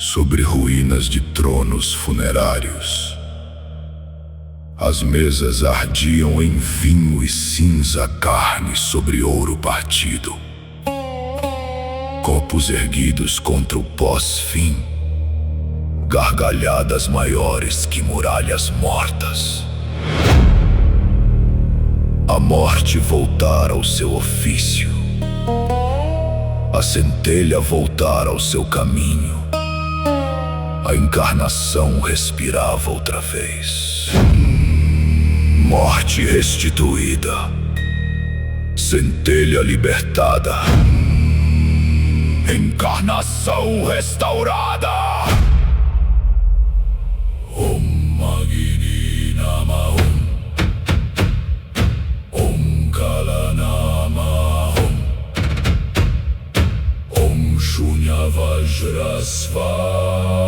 sobre ruínas de tronos funerários. As mesas ardiam em vinho e cinza carne sobre ouro partido. Copos erguidos contra o pós-fim, gargalhadas maiores que muralhas mortas. A morte voltar ao seu ofício, a centelha voltar ao seu caminho. A encarnação respirava outra vez. Morte restituída, centelha libertada, encarnação restaurada. Om Magini Nama Om Kalana Om Shunya Vajra Svaha.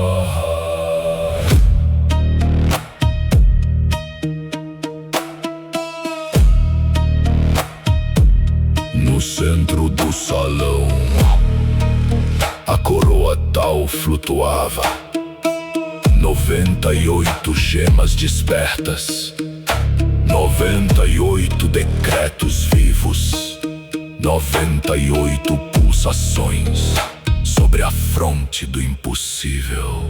No centro do salão, a coroa tal flutuava. 98 gemas despertas, 98 decretos vivos, 98 pulsações sobre a fronte do impossível.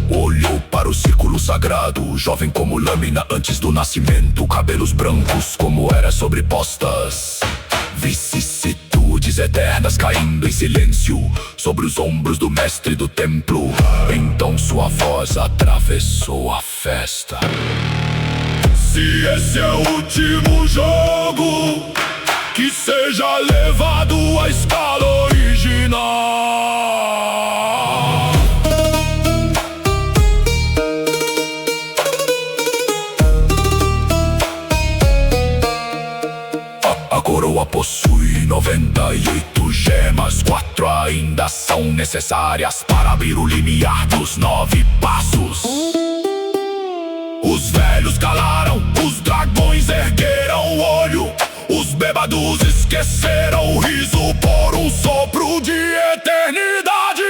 Olhou para o círculo sagrado, jovem como lâmina antes do nascimento, cabelos brancos como eras sobrepostas, vicissitudes eternas caindo em silêncio sobre os ombros do mestre do templo. Então sua voz atravessou a festa. Se esse é o último jogo, que seja levado à escala original. A coroa possui 98 gemas, 4 ainda são necessárias para abrir o limiar dos 9 passos. Os velhos calaram, os dragões ergueram o olho, os bêbados esqueceram o riso por um sopro de eternidade.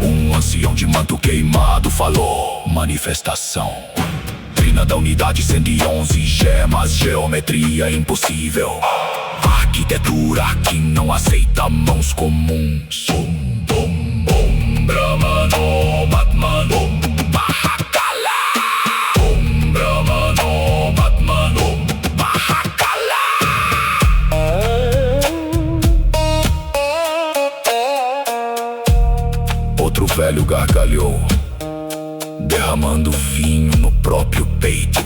Um ancião de manto queimado falou: manifestação. Trina da unidade, 111 gemas, geometria impossível. Arquitetura que não aceita mãos comuns. Om, om, om, Brahmano, Batmano, Mahakala. Om, Brahmano, Batmano, Mahakala. Outro velho gargalhou, derramando vinho no próprio peito.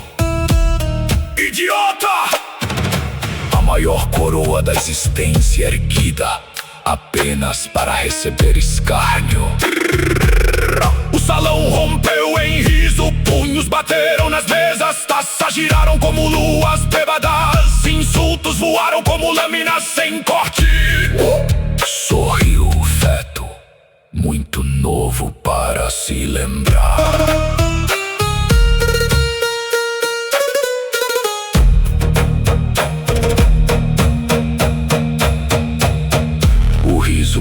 Idiota! A maior coroa da existência erguida apenas para receber escárnio. O salão rompeu em riso, punhos bateram nas mesas, taças giraram como luas bêbadas, insultos voaram como lâminas sem corte. Sorriu o feto, muito novo para se lembrar.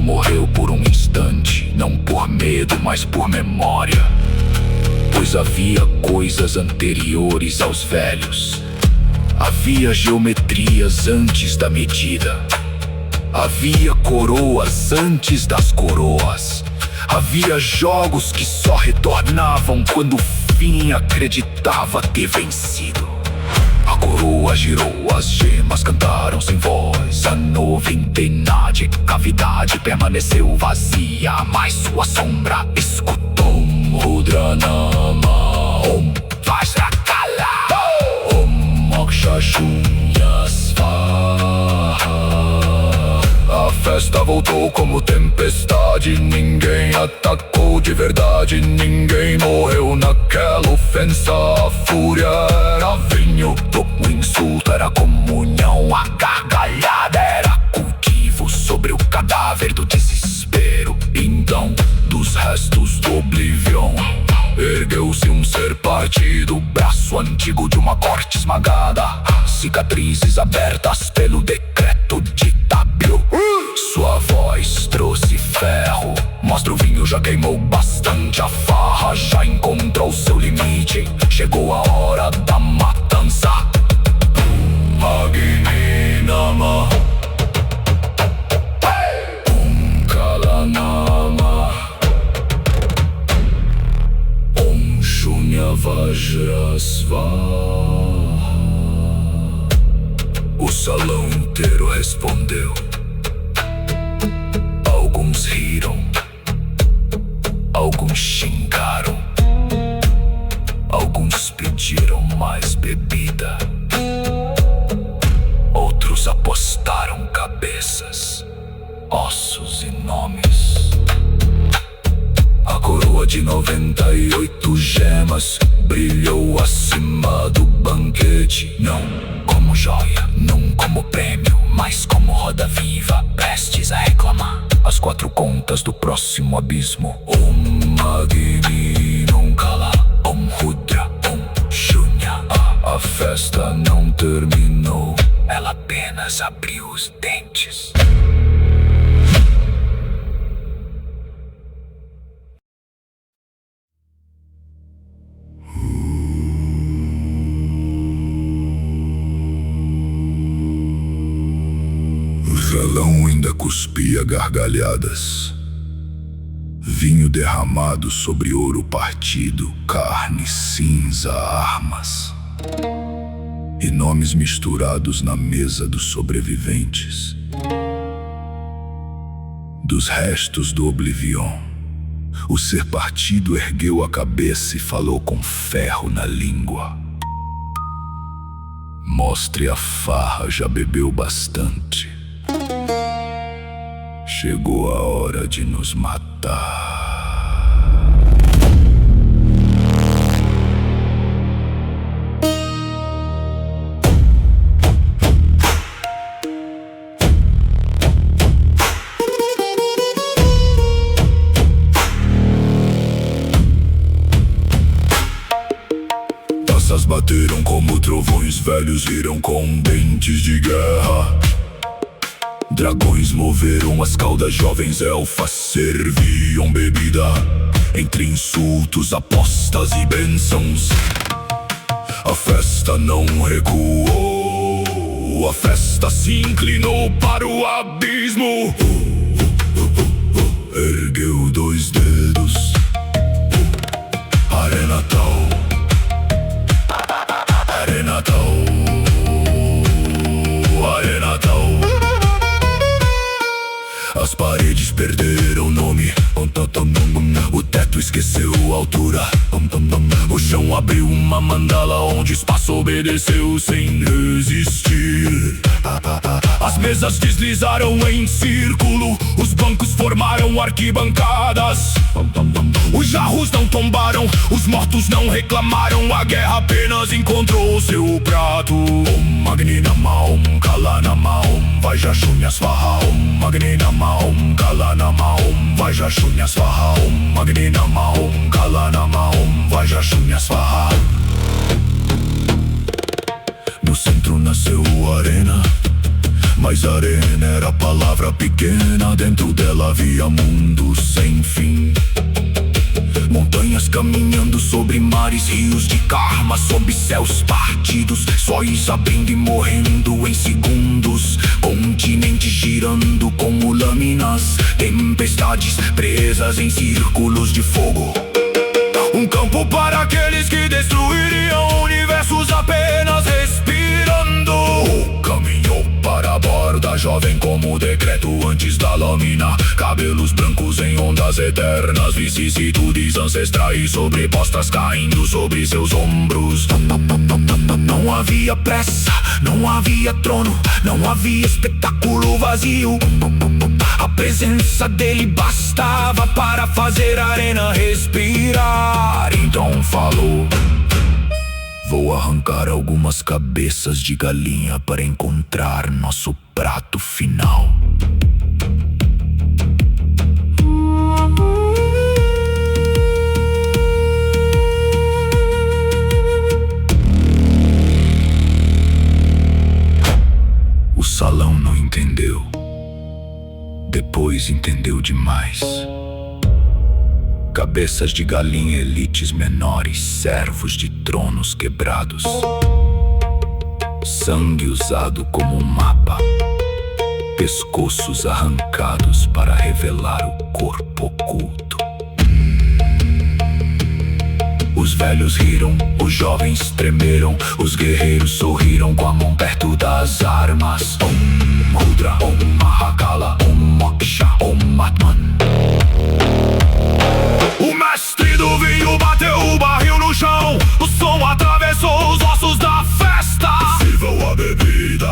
Morreu por um instante, não por medo, mas por memória. Pois havia coisas anteriores aos velhos. Havia geometrias antes da medida. Havia coroas antes das coroas. Havia jogos que só retornavam quando o fim acreditava ter vencido. A coroa girou, as gemas cantaram sem voz. A noventena de cavidade permaneceu vazia, mas sua sombra escutou. Rudranama, Om Vajrakala, Om Moksha Shunya Svaha. A festa voltou como tempestade, ninguém atacou de verdade, ninguém morreu naquela ofensa. A fúria era vinho, o insulto era comunhão, a gargalhada era cultivo sobre o cadáver do desespero. Então, dos restos do oblivion, ergueu-se um ser partido, braço antigo de uma corte esmagada, cicatrizes abertas pelo decreto de Tabil. Sua voz trouxe ferro, Mostra o vinho, já queimou bastante. A farra já encontrou seu limite. Chegou a hora da matança. Agni Nama, Kalanama, Om Shunya Vajrasvaha. O salão inteiro respondeu. Alguns riram, alguns xingaram, alguns pediram mais bebida, outros apostaram cabeças, ossos e nomes. A coroa de 98 gemas brilhou acima do banquete. Não como joia, não como prêmio, mas como roda viva, prestes a reclamar as 4 contas do próximo abismo. Om Agni Kala, Om Rudra, Om Shunya. A festa não terminou, ela apenas abriu os dentes. O salão ainda cuspia gargalhadas. Vinho derramado sobre ouro partido, carne, cinza, armas e nomes misturados na mesa dos sobreviventes. Dos restos do Oblivion, o ser partido ergueu a cabeça e falou com ferro na língua. Mostre a farra, já bebeu bastante. Chegou a hora de nos matar. Taças bateram como trovões, velhos riram com dentes de guerra. Dragões moveram as caudas, jovens elfas serviam bebida. Entre insultos, apostas e bênçãos, a festa não recuou. A festa se inclinou para o abismo. Ergueu 2 dedos. Arenatal, Arenatal, Arenatal. As paredes perderam nome. O teto esqueceu a altura. O chão abriu uma mandala onde o espaço obedeceu sem resistir. As mesas deslizaram em círculo. Os bancos formaram arquibancadas. Os jarros não tombaram, os mortos não reclamaram. A guerra apenas encontrou seu prato. Om Agni Nama, Om Kalanama, Om Vajrashunya Svaha. Om Agni Nama, Om Kalanama, Om Vajrashunya Svaha. Om Agni Nama, Om Kalanama, Om Vajrashunya Svaha. No centro nasceu a arena, mas arena era palavra pequena. Dentro dela havia mundo sem fim. Montanhas caminhando sobre mares, rios de karma, sob céus partidos, sóis abrindo e morrendo em segundos. Continentes girando como lâminas, tempestades presas em círculos de fogo. Um campo para aqueles que destruiriam universos apenas respirando. Caminhou para a borda, jovem como decreto antes da lâmina. Cabelos brancos em ondas eternas, vicissitudes ancestrais sobrepostas caindo sobre seus ombros. Não havia pressa, não havia trono, não havia espetáculo vazio. A presença dele bastava para fazer a arena respirar. Então falou: vou arrancar algumas cabeças de galinha para encontrar nosso prato final. O salão não entendeu. Depois entendeu demais. Cabeças de galinha, elites menores, servos de tronos quebrados. Sangue usado como um mapa, pescoços arrancados para revelar o corpo oculto. Os velhos riram, os jovens tremeram, os guerreiros sorriram com a mão perto das armas. Om Rudra, Om Mahakala, Om Moksha, Om Atman. O mestre do vinho bateu o barril no chão, o som atravessou os ossos da festa. Sirvam a bebida.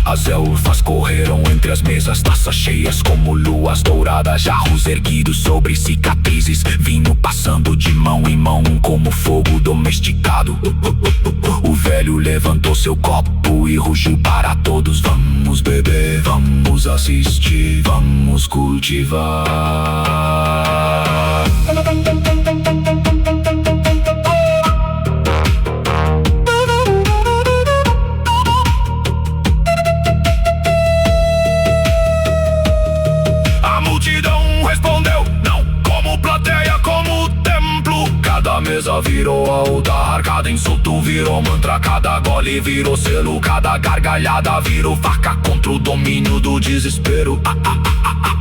As elfas correram entre as mesas, taças cheias como luas douradas, jarros erguidos sobre cicatrizes, vinho passando de mão em mão como fogo domesticado. O velho levantou seu copo e rugiu para todos: vamos beber, vamos assistir, vamos cultivar. Cada mesa virou altar, cada insulto virou mantra, cada gole virou selo, cada gargalhada virou faca contra o domínio do desespero.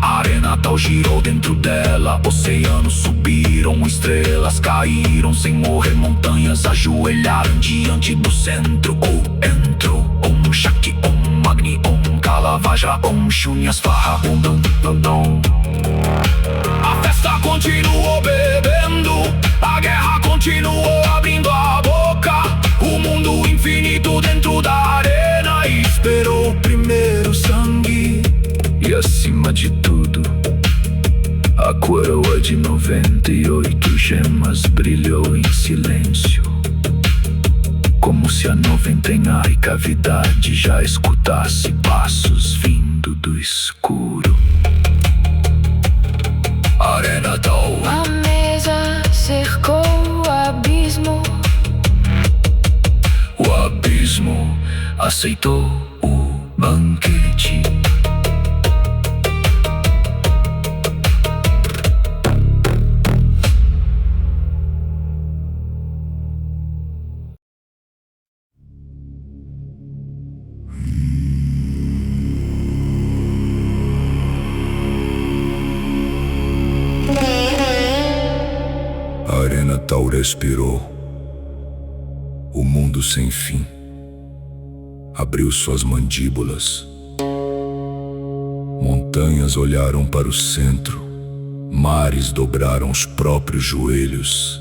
A arena tal girou dentro dela, oceanos subiram, estrelas caíram sem morrer, montanhas ajoelharam diante do centro. Entro, Om Shakti, Om Agni, Om Kalavaja, Om Shunya Svaha, Om Dum Dum Dum. A festa continuou bebendo, a guerra continuou abrindo a boca. O mundo infinito dentro da arena esperou o primeiro sangue. E acima de tudo, a coroa de 98 gemas brilhou em silêncio, como se a 99 cavidade já escutasse passos vindo do escuro. Arena tal. A mesa cercou o abismo. O abismo aceitou o banquete. A Arena tal respirou. O mundo sem fim abriu suas mandíbulas. Montanhas olharam para o centro, mares dobraram os próprios joelhos.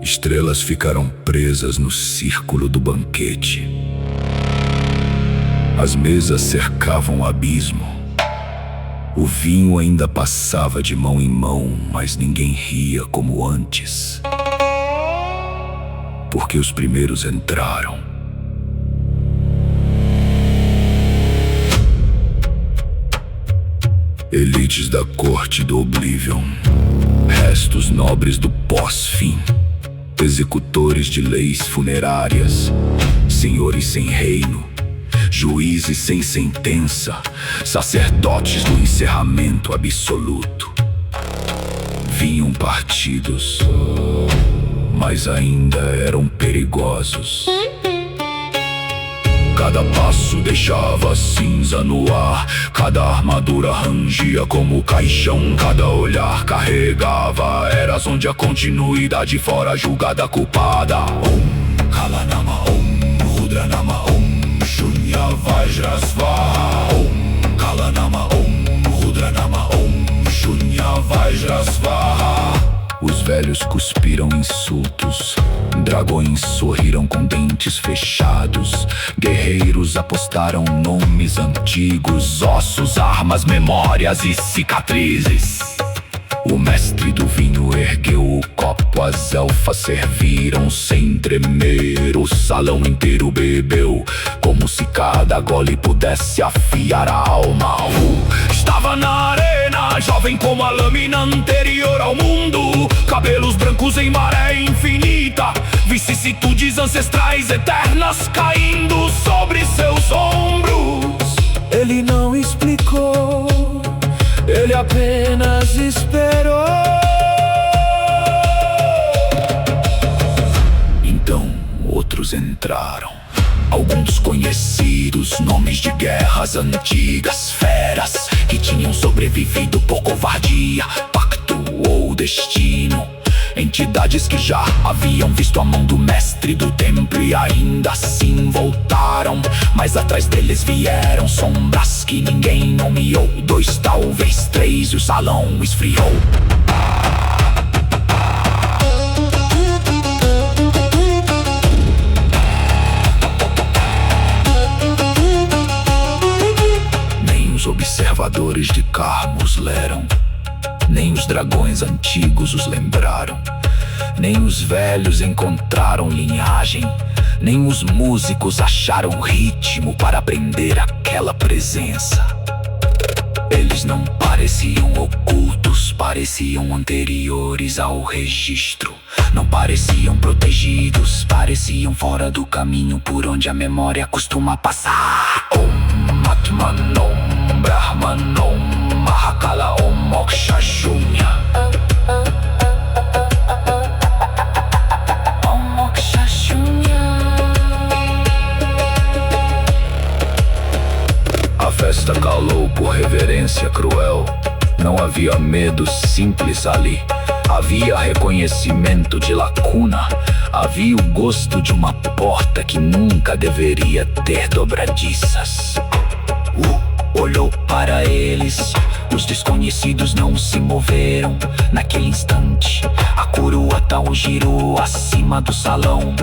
Estrelas ficaram presas no círculo do banquete. As mesas cercavam o abismo. O vinho ainda passava de mão em mão, mas ninguém ria como antes, porque os primeiros entraram. Elites da corte do Oblivion, restos nobres do pós-fim, executores de leis funerárias, senhores sem reino, juízes sem sentença, sacerdotes do encerramento absoluto. Vinham partidos, mas ainda eram perigosos. Cada passo deixava cinza no ar, cada armadura rangia como caixão, cada olhar carregava eras onde a continuidade fora julgada culpada. Om Kalanama, Om Rudranama, Om Shunya Vajrasvaha. Om Kalanama, Om Rudranama, Om Shunya Vajrasvaha. Os velhos cuspiram insultos, dragões sorriram com dentes fechados, guerreiros apostaram nomes antigos, ossos, armas, memórias e cicatrizes. O mestre do vinho ergueu o copo, as elfas serviram sem tremer. O salão inteiro bebeu, como se cada gole pudesse afiar a alma. Estava na arena, jovem como a lâmina anterior ao mundo, cabelos brancos em maré infinita, vicissitudes ancestrais eternas caindo sobre seus ombros. Ele não explicou, ele apenas esperou. inimigos entraram. Alguns desconhecidos, nomes de guerras antigas, feras que tinham sobrevivido por covardia, pacto ou destino. Entidades que já haviam visto a mão do mestre do templo e ainda assim voltaram. Mas atrás deles vieram sombras que ninguém nomeou. 2, talvez 3, e o salão esfriou. Nem os observadores de Carmos leram, nem os dragões antigos os lembraram, nem os velhos encontraram linhagem, nem os músicos acharam ritmo para aprender aquela presença. Eles não pareciam ocultos, pareciam anteriores ao registro. Não pareciam protegidos, pareciam fora do caminho por onde a memória costuma passar. Om Atman Om Brahman Om Mahakala Om Moksha Shunya. Om Moksha Shunya. A festa calou por reverência cruel. Não havia medo simples ali. Havia reconhecimento de lacuna. Havia o gosto de uma porta que nunca deveria ter dobradiças. Olhou para eles. Os desconhecidos não se moveram. Naquele instante, a coroa tal girou acima do salão.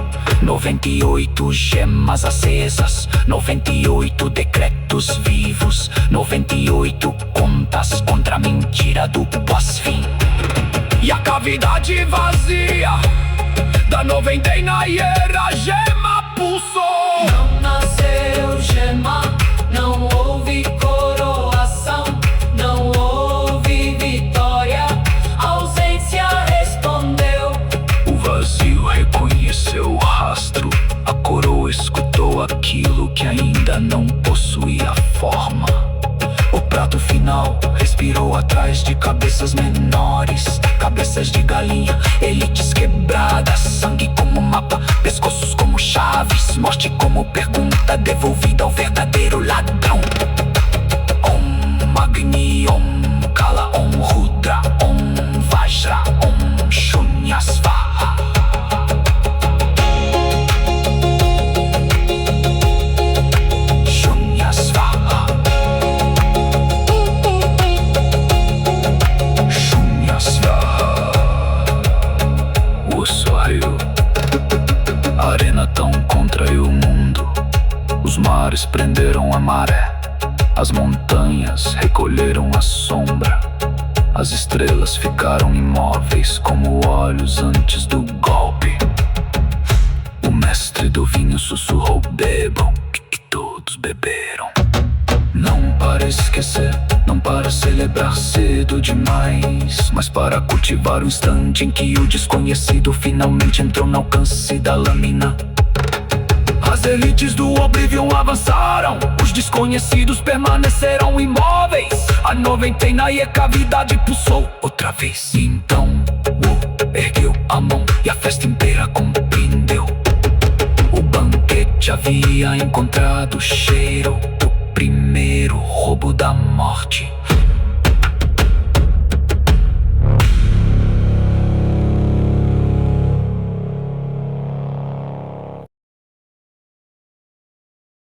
98 gemas acesas, 98 decretos vivos, 98 contas contra a mentira do pós-fim. E a cavidade vazia da 99 era gema pulsou. Não nasceu gema, não houve coroação, não houve vitória, a ausência respondeu. O vazio reconheceu o rastro, a coroa escutou aquilo que ainda não possuía forma. O prato final respirou atrás de cabeças menores, cabeças de galinha, elites quebradas, sangue como mapa, pescoços como chaves, morte como pergunta devolvida ao verdadeiro ladrão. Om Agni, Om Kala, Om Rudra, Om Vajra, Om Shunya Svaha. Shunya Svaha. Shunya Svaha. O sorriu. A arena tão contraiu o mundo. Os mares prenderam a maré. As montanhas recolheram a sombra. As estrelas ficaram imóveis como olhos antes do golpe. O mestre do vinho sussurrou: bebam, que todos beberam. Não para esquecer, não para celebrar cedo demais, mas para cultivar o instante em que o desconhecido finalmente entrou no alcance da lâmina. As elites do Oblivion avançaram, os desconhecidos permaneceram imóveis. A 99 cavidade pulsou outra vez. Então, ergueu a mão e a festa inteira compreendeu. O banquete havia encontrado o cheiro do primeiro roubo da morte.